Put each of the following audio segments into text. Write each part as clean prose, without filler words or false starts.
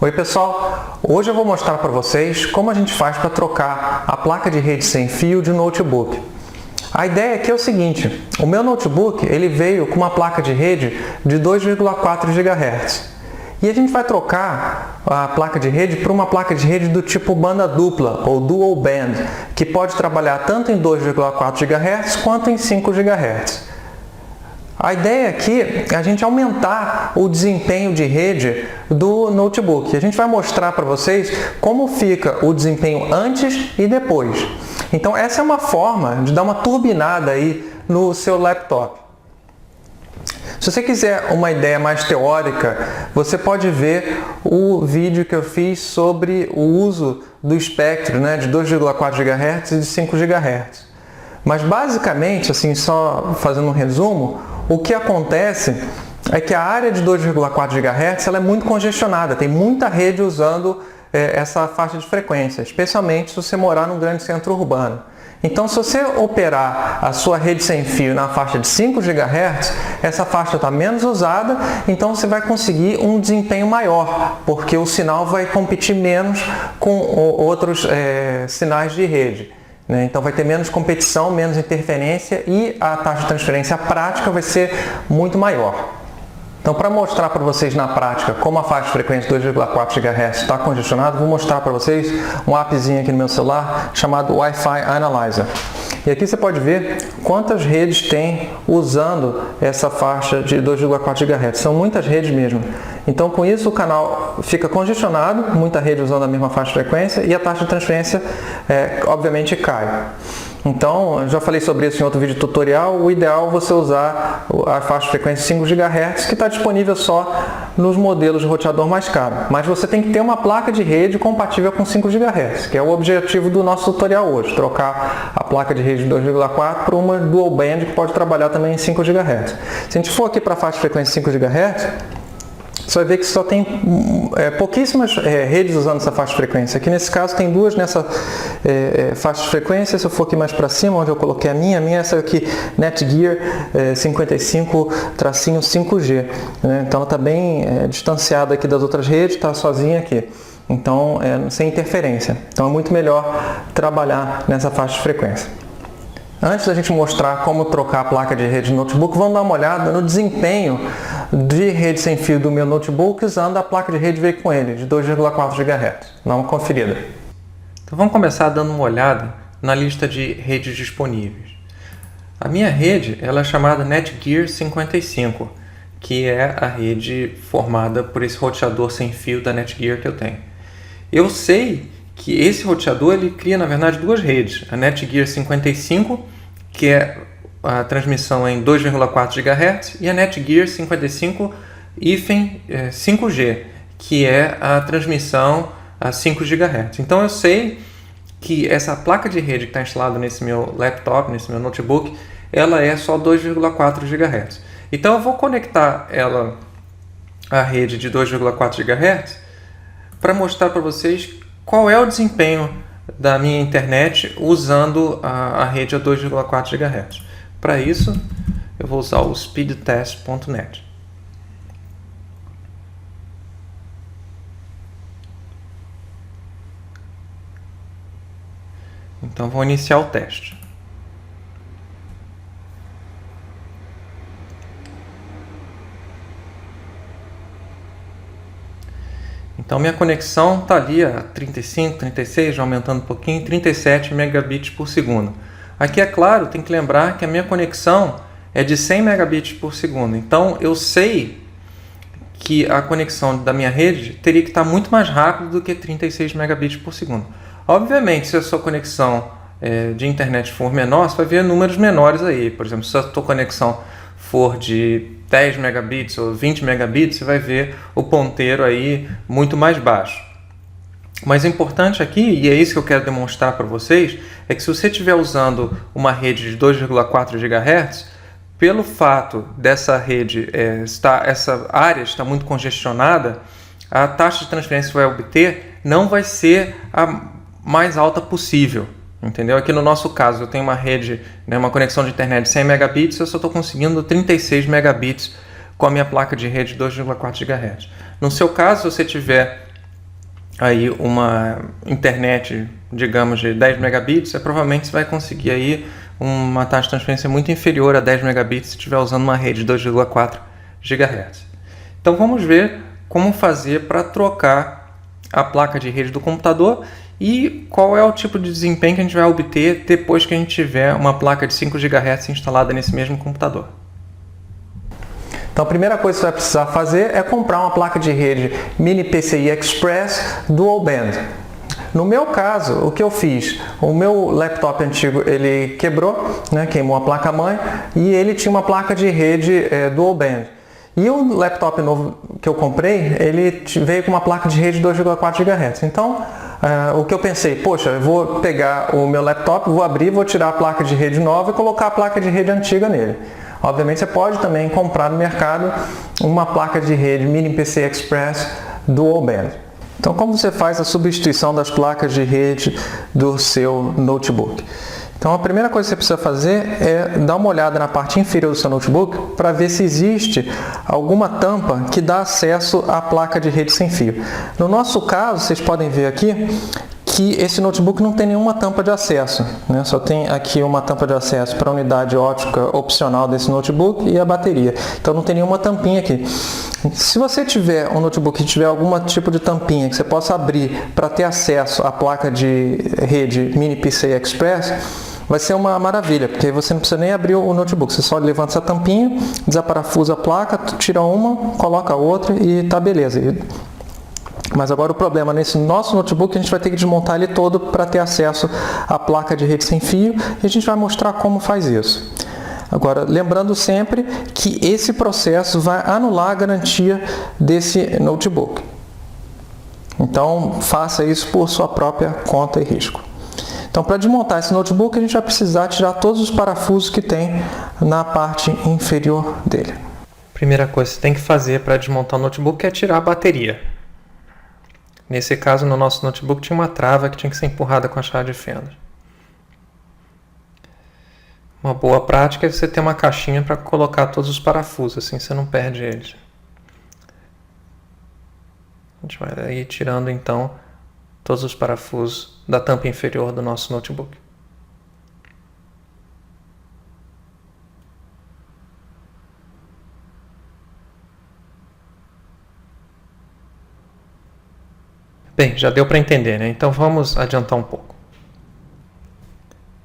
Oi pessoal, hoje eu vou mostrar para vocês como a gente faz para trocar a placa de rede sem fio de notebook. A ideia aqui é o seguinte, o meu notebook ele veio com uma placa de rede de 2,4 GHz e a gente vai trocar a placa de rede por uma placa de rede do tipo banda dupla ou dual band, que pode trabalhar tanto em 2,4 GHz quanto em 5 GHz. A ideia aqui é a gente aumentar o desempenho de rede do notebook. A gente vai mostrar para vocês como fica o desempenho antes e depois. Então essa é uma forma de dar uma turbinada aí no seu laptop. Se você quiser uma ideia mais teórica, você pode ver o vídeo que eu fiz sobre o uso do espectro, de 2,4 GHz e de 5 GHz. Mas basicamente, assim, só fazendo um resumo, o que acontece é que a área de 2,4 GHz ela é muito congestionada, tem muita rede usando essa faixa de frequência, especialmente se você morar num grande centro urbano. Então, se você operar a sua rede sem fio na faixa de 5 GHz, essa faixa está menos usada, então você vai conseguir um desempenho maior, porque o sinal vai competir menos com outros sinais de rede. Então vai ter menos competição, menos interferência e a taxa de transferência prática vai ser muito maior. Então, para mostrar para vocês na prática como a faixa de frequência 2,4 GHz está congestionada, vou mostrar para vocês um appzinho aqui no meu celular chamado Wi-Fi Analyzer. E aqui você pode ver quantas redes tem usando essa faixa de 2,4 GHz. São muitas redes mesmo. Então, com isso, o canal fica congestionado, muita rede usando a mesma faixa de frequência e a taxa de transferência, obviamente, cai. Então, já falei sobre isso em outro vídeo tutorial, o ideal é você usar a faixa de frequência 5 GHz, que está disponível só nos modelos de roteador mais caro. Mas você tem que ter uma placa de rede compatível com 5 GHz, que é o objetivo do nosso tutorial hoje, trocar a placa de rede de 2,4 por uma dual band que pode trabalhar também em 5 GHz. Se a gente for aqui para a faixa de frequência 5 GHz, você vai ver que só tem pouquíssimas redes usando essa faixa de frequência. Aqui nesse caso tem duas nessa faixa de frequência. Se eu for aqui mais para cima, onde eu coloquei a minha é essa aqui, Netgear 55-5G. Então ela está bem distanciada aqui das outras redes, está sozinha aqui. Então, sem interferência. Então é muito melhor trabalhar nessa faixa de frequência. Antes da gente mostrar como trocar a placa de rede do notebook, vamos dar uma olhada no desempenho de rede sem fio do meu notebook usando a placa de rede que veio com ele, de 2,4 GHz. Dá uma conferida. Então vamos começar dando uma olhada na lista de redes disponíveis. A minha rede ela é chamada Netgear 55, que é a rede formada por esse roteador sem fio da Netgear que eu tenho. Eu sei que esse roteador ele cria, na verdade, duas redes. A Netgear 55, que é a transmissão em 2,4 GHz, e a Netgear 55-5G, que é a transmissão a 5 GHz. Então eu sei que essa placa de rede que está instalada nesse meu laptop, nesse meu notebook, ela é só 2,4 GHz. Então eu vou conectar ela à rede de 2,4 GHz para mostrar para vocês qual é o desempenho da minha internet usando a rede a 2,4 GHz. Para isso, eu vou usar o speedtest.net. Então, vou iniciar o teste. Então, minha conexão está ali a 35, 36, já aumentando um pouquinho, 37 megabits por segundo. Aqui, é claro, tem que lembrar que a minha conexão é de 100 megabits por segundo. Então, eu sei que a conexão da minha rede teria que estar muito mais rápida do que 36 megabits por segundo. Obviamente, se a sua conexão de internet for menor, você vai ver números menores aí. Por exemplo, se a sua conexão for de 10 megabits ou 20 megabits, você vai ver o ponteiro aí muito mais baixo. Mas o importante aqui, e é isso que eu quero demonstrar para vocês, é que se você estiver usando uma rede de 2,4 GHz, pelo fato dessa rede, essa área está muito congestionada, a taxa de transferência que você vai obter não vai ser a mais alta possível. Entendeu? Aqui no nosso caso, eu tenho uma rede, uma conexão de internet de 100 megabits, eu só estou conseguindo 36 megabits com a minha placa de rede 2,4 GHz. No seu caso, se você tiver aí uma internet, digamos, de 10 megabits, provavelmente você vai conseguir aí uma taxa de transferência muito inferior a 10 megabits se estiver usando uma rede de 2,4 GHz. Então vamos ver como fazer para trocar a placa de rede do computador e qual é o tipo de desempenho que a gente vai obter depois que a gente tiver uma placa de 5 GHz instalada nesse mesmo computador. Então a primeira coisa que você vai precisar fazer é comprar uma placa de rede Mini PCI Express Dual Band. No meu caso, o que eu fiz? O meu laptop antigo ele quebrou, queimou a placa-mãe e ele tinha uma placa de rede Dual Band. E o laptop novo que eu comprei, ele veio com uma placa de rede 2,4 GHz. Então, o que eu pensei, poxa, eu vou pegar o meu laptop, vou abrir, vou tirar a placa de rede nova e colocar a placa de rede antiga nele. Obviamente você pode também comprar no mercado uma placa de rede Mini PCI Express Dual Band. Então, como você faz a substituição das placas de rede do seu notebook? Então, a primeira coisa que você precisa fazer é dar uma olhada na parte inferior do seu notebook para ver se existe alguma tampa que dá acesso à placa de rede sem fio. No nosso caso, vocês podem ver aqui que esse notebook não tem nenhuma tampa de acesso, Só tem aqui uma tampa de acesso para a unidade ótica opcional desse notebook e a bateria. Então não tem nenhuma tampinha aqui. Se você tiver um notebook que tiver algum tipo de tampinha que você possa abrir para ter acesso à placa de rede Mini PCI Express, vai ser uma maravilha, porque aí você não precisa nem abrir o notebook, você só levanta essa tampinha, desaparafusa a placa, tira uma, coloca a outra e tá beleza. Mas agora o problema, nesse nosso notebook, a gente vai ter que desmontar ele todo para ter acesso à placa de rede sem fio e a gente vai mostrar como faz isso. Agora, lembrando sempre que esse processo vai anular a garantia desse notebook. Então, faça isso por sua própria conta e risco. Então, para desmontar esse notebook, a gente vai precisar tirar todos os parafusos que tem na parte inferior dele. Primeira coisa que você tem que fazer para desmontar o notebook é tirar a bateria. Nesse caso, no nosso notebook, tinha uma trava que tinha que ser empurrada com a chave de fenda. Uma boa prática é você ter uma caixinha para colocar todos os parafusos, assim você não perde eles. A gente vai aí tirando então todos os parafusos da tampa inferior do nosso notebook. Bem, já deu para entender, Então vamos adiantar um pouco.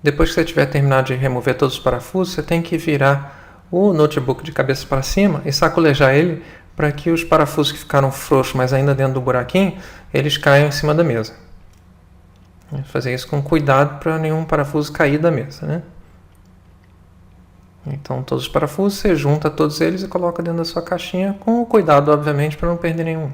Depois que você tiver terminado de remover todos os parafusos, você tem que virar o notebook de cabeça para cima e sacolejar ele para que os parafusos que ficaram frouxos, mas ainda dentro do buraquinho, eles caiam em cima da mesa. Fazer isso com cuidado para nenhum parafuso cair da mesa, Então todos os parafusos, você junta todos eles e coloca dentro da sua caixinha, com cuidado, obviamente, para não perder nenhum.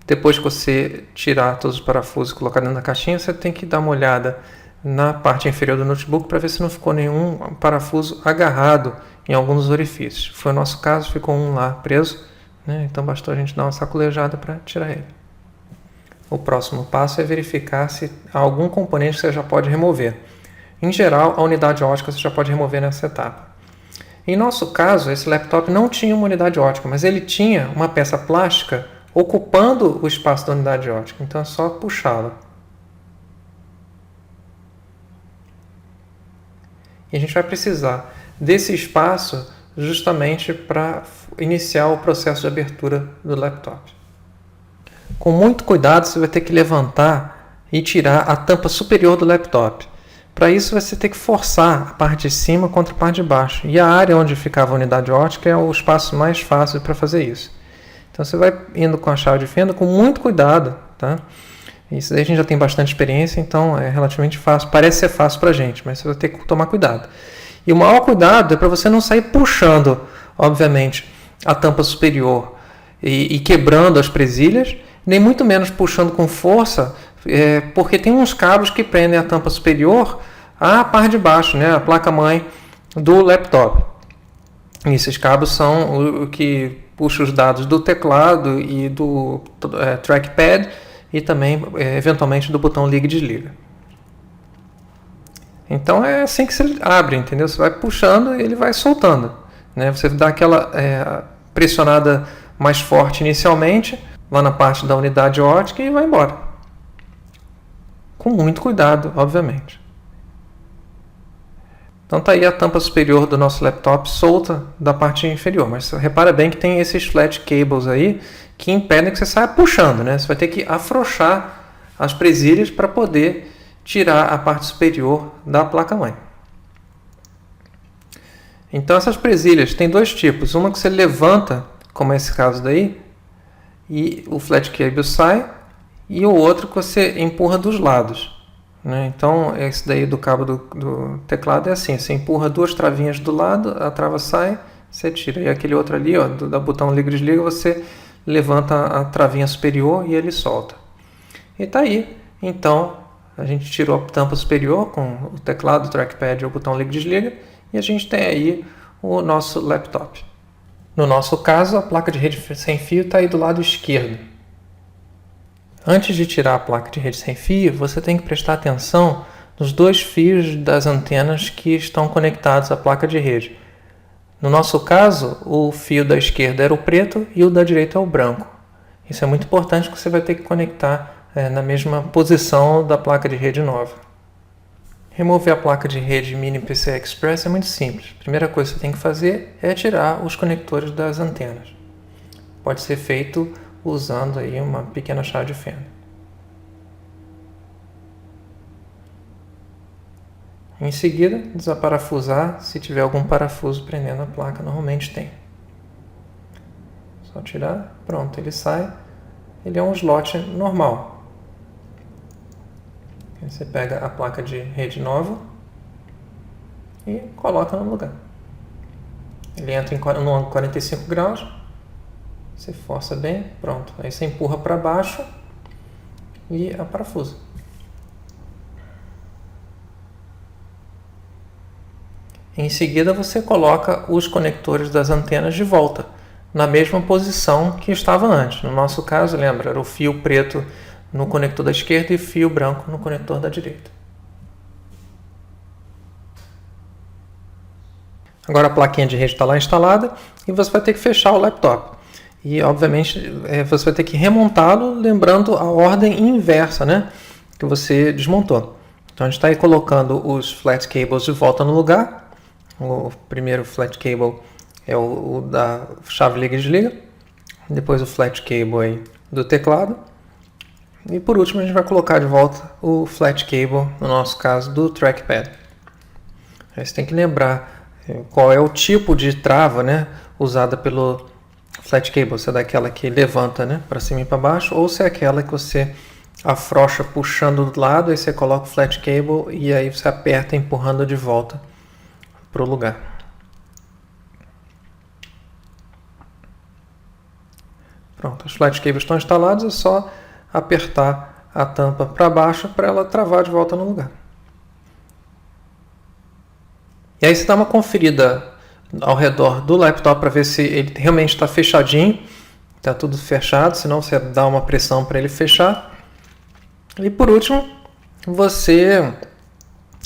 Depois que você tirar todos os parafusos e colocar dentro da caixinha, você tem que dar uma olhada na parte inferior do notebook para ver se não ficou nenhum parafuso agarrado em algum dos orifícios. Foi o nosso caso, ficou um lá preso, Então bastou a gente dar uma sacolejada para tirar ele. O próximo passo é verificar se há algum componente que você já pode remover. Em geral, a unidade ótica você já pode remover nessa etapa. Em nosso caso, esse laptop não tinha uma unidade ótica, mas ele tinha uma peça plástica ocupando o espaço da unidade ótica. Então é só puxá-la. E a gente vai precisar desse espaço justamente para iniciar o processo de abertura do laptop. Com muito cuidado, você vai ter que levantar e tirar a tampa superior do laptop. Para isso, você vai ter que forçar a parte de cima contra a parte de baixo. E a área onde ficava a unidade ótica é o espaço mais fácil para fazer isso. Então você vai indo com a chave de fenda com muito cuidado, Isso daí a gente já tem bastante experiência, então é relativamente fácil. Parece ser fácil para a gente, mas você vai ter que tomar cuidado. E o maior cuidado é para você não sair puxando, obviamente, a tampa superior e quebrando as presilhas, nem muito menos puxando com força, porque tem uns cabos que prendem a tampa superior à parte de baixo, a placa-mãe do laptop. E esses cabos são o que puxa os dados do teclado e do trackpad e também, eventualmente, do botão liga e desliga. Então é assim que você abre, entendeu? Você vai puxando e ele vai soltando. Você dá aquela pressionada mais forte inicialmente, lá na parte da unidade ótica, e vai embora. Com muito cuidado, obviamente. Então tá aí a tampa superior do nosso laptop solta da parte inferior, mas repara bem que tem esses flat cables aí que impedem que você saia puxando, né? Você vai ter que afrouxar as presilhas para poder tirar a parte superior da placa-mãe. Então essas presilhas tem dois tipos, uma que você levanta, como é esse caso daí, e o flat cable sai, e o outro que você empurra dos lados, né? Então esse daí do cabo do teclado é assim, você empurra duas travinhas do lado, a trava sai, você tira, e aquele outro ali, ó, do botão liga e desliga, você levanta a travinha superior e ele solta. E tá aí, então a gente tirou a tampa superior com o teclado, o trackpad e o botão liga e desliga, e a gente tem aí o nosso laptop. No nosso caso, a placa de rede sem fio está aí do lado esquerdo. Antes de tirar a placa de rede sem fio, você tem que prestar atenção nos dois fios das antenas que estão conectados à placa de rede. No nosso caso, o fio da esquerda era o preto e o da direita é o branco. Isso é muito importante, porque você vai ter que conectar na mesma posição da placa de rede nova. Remover a placa de rede Mini PCI Express é muito simples. A primeira coisa que você tem que fazer é tirar os conectores das antenas. Pode ser feito usando aí uma pequena chave de fenda. Em seguida, desaparafusar se tiver algum parafuso prendendo a placa, normalmente tem. Só tirar, pronto, ele sai. Ele é um slot normal. Você pega a placa de rede nova e coloca no lugar. Ele entra no ângulo 45 graus, você força bem, pronto. Aí você empurra para baixo e aparafusa. Em seguida você coloca os conectores das antenas de volta, na mesma posição que estava antes. No nosso caso, lembra, era o fio preto no conector da esquerda e fio branco no conector da direita. Agora a plaquinha de rede está lá instalada e você vai ter que fechar o laptop. E obviamente você vai ter que remontá-lo lembrando a ordem inversa, né, que você desmontou. Então a gente está aí colocando os flat cables de volta no lugar. O primeiro flat cable é o da chave liga e desliga. Depois o flat cable aí do teclado. E por último a gente vai colocar de volta o flat cable, no nosso caso, do trackpad. Aí você tem que lembrar qual é o tipo de trava, né, usada pelo flat cable. Se é daquela que levanta, né, para cima e para baixo, ou se é aquela que você afrouxa puxando do lado, aí você coloca o flat cable e aí você aperta empurrando de volta para o lugar. Pronto, os flat cables estão instalados, é só apertar a tampa para baixo para ela travar de volta no lugar. E aí você dá uma conferida ao redor do laptop para ver se ele realmente está fechadinho, está tudo fechado, senão você dá uma pressão para ele fechar. E por último, você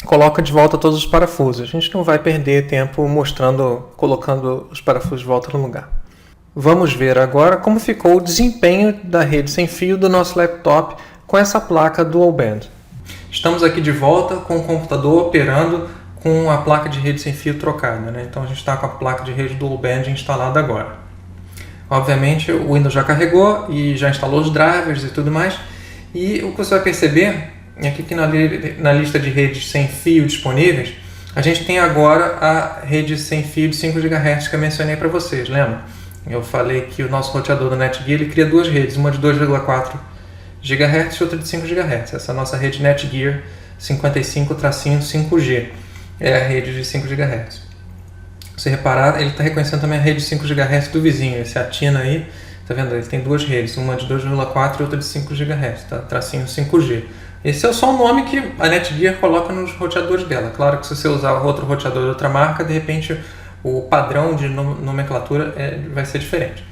coloca de volta todos os parafusos. A gente não vai perder tempo colocando os parafusos de volta no lugar. Vamos ver agora como ficou o desempenho da rede sem fio do nosso laptop com essa placa Dual Band. Estamos aqui de volta com o computador operando com a placa de rede sem fio trocada, né? Então a gente está com a placa de rede Dual Band instalada agora. Obviamente o Windows já carregou e já instalou os drivers e tudo mais. E o que você vai perceber é que na lista de redes sem fio disponíveis, a gente tem agora a rede sem fio de 5 GHz que eu mencionei para vocês, lembra? Eu falei que o nosso roteador do Netgear ele cria duas redes, uma de 2,4 GHz e outra de 5 GHz. Essa é a nossa rede Netgear 55-5G, é a rede de 5 GHz. Se reparar, ele está reconhecendo também a rede de 5 GHz do vizinho, esse Atina aí, tá vendo? Ele tem duas redes, uma de 2,4 e outra de 5 GHz, tá? Tracinho 5G. Esse é só o nome que a Netgear coloca nos roteadores dela. Claro que se você usar outro roteador de outra marca, de repente o padrão de nomenclatura vai ser diferente.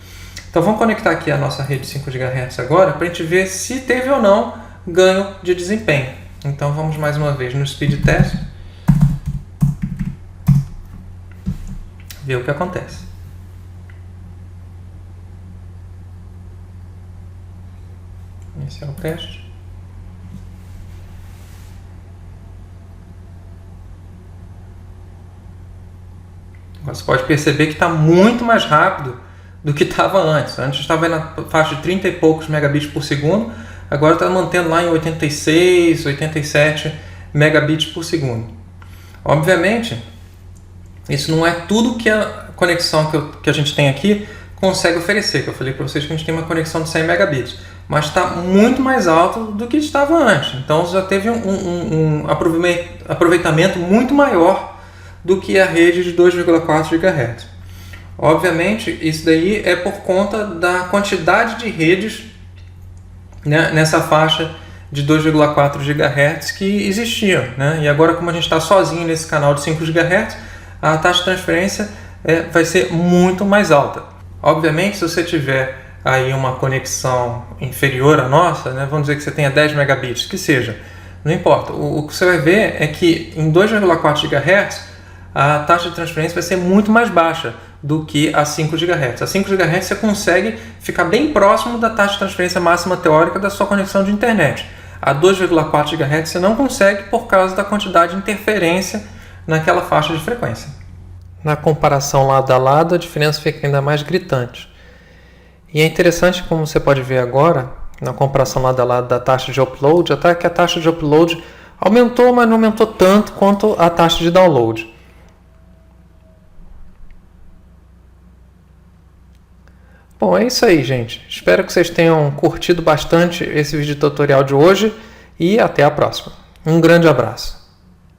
Então vamos conectar aqui a nossa rede 5 GHz agora para a gente ver se teve ou não ganho de desempenho. Então vamos mais uma vez no Speed Test, ver o que acontece. Esse é o teste. Você pode perceber que está muito mais rápido do que estava antes. Antes estava na faixa de 30 e poucos megabits por segundo, agora está mantendo lá em 86, 87 megabits por segundo. Obviamente, isso não é tudo que a conexão que a gente tem aqui consegue oferecer, que eu falei para vocês que a gente tem uma conexão de 100 megabits, mas está muito mais alto do que estava antes. Então já teve um aproveitamento muito maior do que a rede de 2,4 GHz. Obviamente, isso daí é por conta da quantidade de redes, né, nessa faixa de 2,4 GHz que existiam, né? E agora, como a gente está sozinho nesse canal de 5 GHz, a taxa de transferência vai ser muito mais alta. Obviamente, se você tiver aí uma conexão inferior à nossa, né, vamos dizer que você tenha 10 megabits, que seja, não importa. O que você vai ver é que em 2,4 GHz a taxa de transferência vai ser muito mais baixa do que a 5 GHz. A 5 GHz você consegue ficar bem próximo da taxa de transferência máxima teórica da sua conexão de internet. A 2,4 GHz você não consegue por causa da quantidade de interferência naquela faixa de frequência. Na comparação lado a lado, a diferença fica ainda mais gritante. E é interessante, como você pode ver agora, na comparação lado a lado da taxa de upload, até que a taxa de upload aumentou, mas não aumentou tanto quanto a taxa de download. Bom, é isso aí, gente. Espero que vocês tenham curtido bastante esse vídeo tutorial de hoje e até a próxima. Um grande abraço.